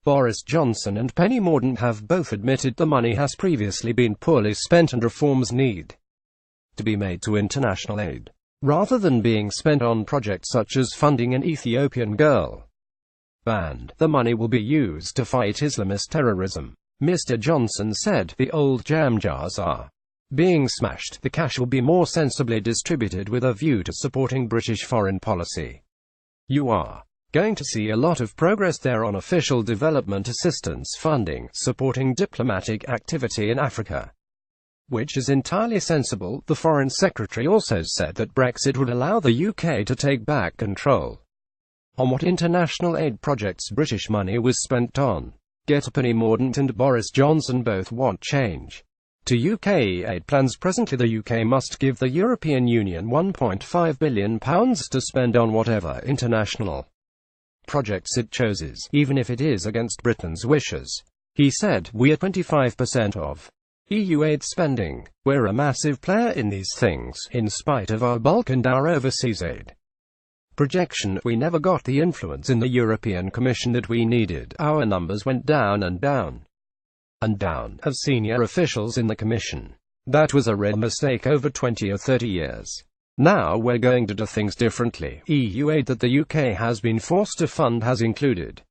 Boris Johnson and Penny Mordaunt have both admitted the money has previously been poorly spent and reforms need to be made to international aid, rather than being spent on projects such as funding an Ethiopian girl band. The money will be used to fight Islamist terrorism. Mr. Johnson said, "The old jam jars are being smashed. The cash will be more sensibly distributed with a view to supporting British foreign policy. You are going to see a lot of progress there on official development assistance funding, supporting diplomatic activity in Africa, which is entirely sensible." The Foreign Secretary also said that Brexit would allow the UK to take back control on what international aid projects British money was spent on. Penny Mordaunt and Boris Johnson both want change to UK aid plans. Presently the UK must give the European Union £1.5 billion to spend on whatever international projects it chooses, even if it is against Britain's wishes. He said, "We are 25% of EU aid spending. We're a massive player in these things, in spite of our bulk and our overseas aid projection. We never got the influence in the European Commission that we needed. Our numbers went down and down and down. Of senior officials in the Commission. That was a red mistake over 20 or 30 years. Now we're going to do things differently." EU aid that the UK has been forced to fund has included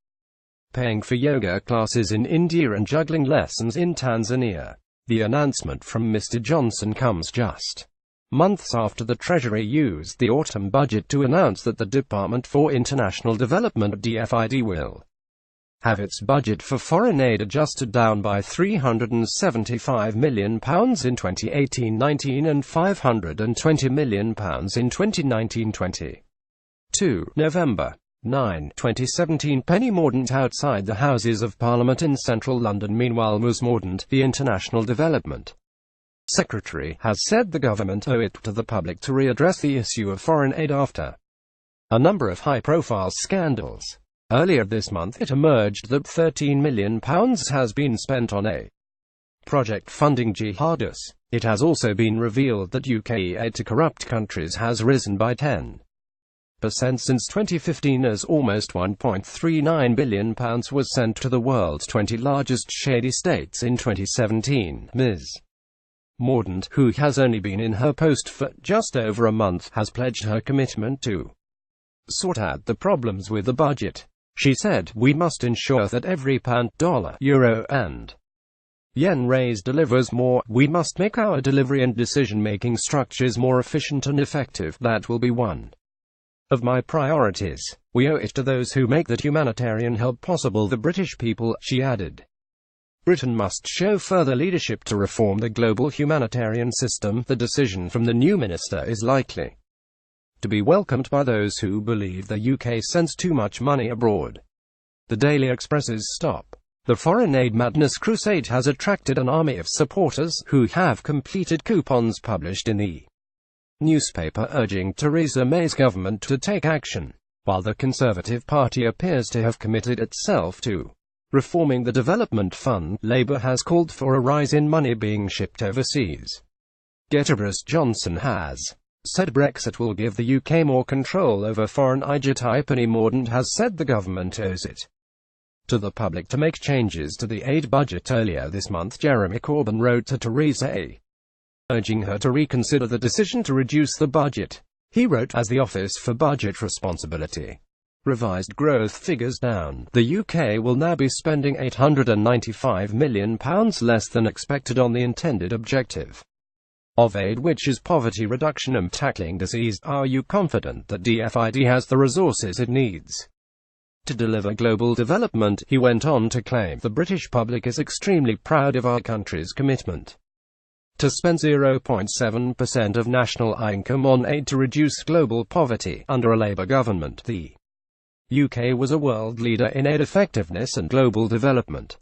paying for yoga classes in India and juggling lessons in Tanzania. The announcement from Mr. Johnson comes just months after the Treasury used the autumn budget to announce that the Department for International Development (DFID) will have its budget for foreign aid adjusted down by £375 million in 2018-19 and £520 million in 2019-20. 2. November 9, 2017. Penny Mordaunt outside the Houses of Parliament in central London. Meanwhile, Ms. Mordaunt, the International Development Secretary, has said the government owe it to the public to readdress the issue of foreign aid after a number of high-profile scandals. Earlier this month it emerged that £13 million has been spent on a project funding jihadists. It has also been revealed that UK aid to corrupt countries has risen by 10% since 2015, as almost £1.39 billion was sent to the world's 20 largest shady states in 2017. Ms. Mordaunt, who has only been in her post for just over a month, has pledged her commitment to sort out the problems with the budget. She said, "We must ensure that every pound, dollar, euro and yen raised delivers more. We must make our delivery and decision-making structures more efficient and effective. That will be one of my priorities. We owe it to those who make that humanitarian help possible, the British people," she added. Britain must show further leadership to reform the global humanitarian system. The decision from the new minister is likely to be welcomed by those who believe the UK sends too much money abroad. The Daily Express's Stop the Foreign Aid Madness crusade has attracted an army of supporters, who have completed coupons published in the newspaper urging Theresa May's government to take action. While the Conservative Party appears to have committed itself to reforming the Development Fund, Labour has called for a rise in money being shipped overseas. Boris Johnson has said Brexit will give the UK more control over foreign aid. Penny Mordaunt has said the government owes it to the public to make changes to the aid budget. Earlier this month, Jeremy Corbyn wrote to Theresa May, urging her to reconsider the decision to reduce the budget. He wrote, "As the Office for Budget Responsibility revised growth figures down, the UK will now be spending £895 million less than expected on the intended objective of aid, which is poverty reduction and tackling disease. Are you confident that DFID has the resources it needs to deliver global development?" He went on to claim, "The British public is extremely proud of our country's commitment to spend 0.7% of national income on aid to reduce global poverty. Under a Labour government, the UK was a world leader in aid effectiveness and global development.